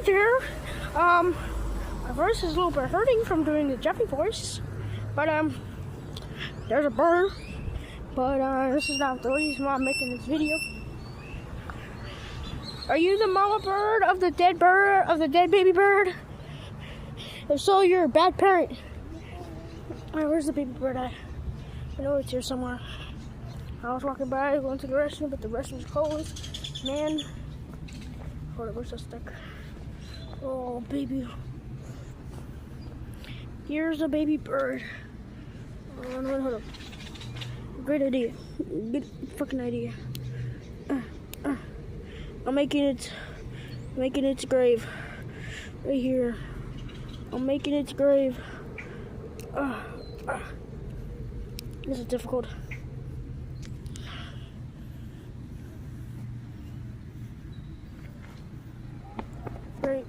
there. My voice is a little bit hurting from doing the Jeffy voice, but there's a bird. But this is not the reason why I'm making this video. Are you the mama bird of the dead baby bird? If so, you're a bad parent. Where's the baby bird at? I know it's here somewhere. I was walking by, going to the restroom, but the restroom's closed. Man, hold up, where's the stick? Oh, baby. Here's a baby bird. Oh, no, hold up. Great idea. Good fucking idea. I'm making its grave right here. I'm making its grave. This is difficult. Great.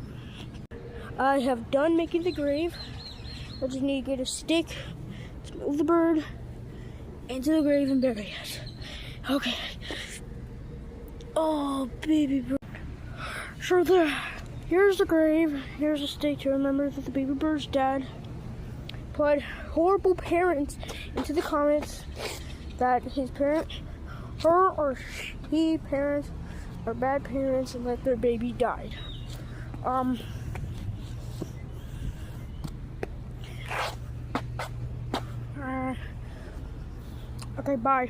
I have done making the grave. I just need to get a stick to move the bird into the grave and bury it. Okay. Oh, baby bird. So here's the grave. Here's a stake to remember that the baby bird's dead. Put horrible parents into the comments that his parent, her or he parents are bad parents and that their baby died. Okay, bye.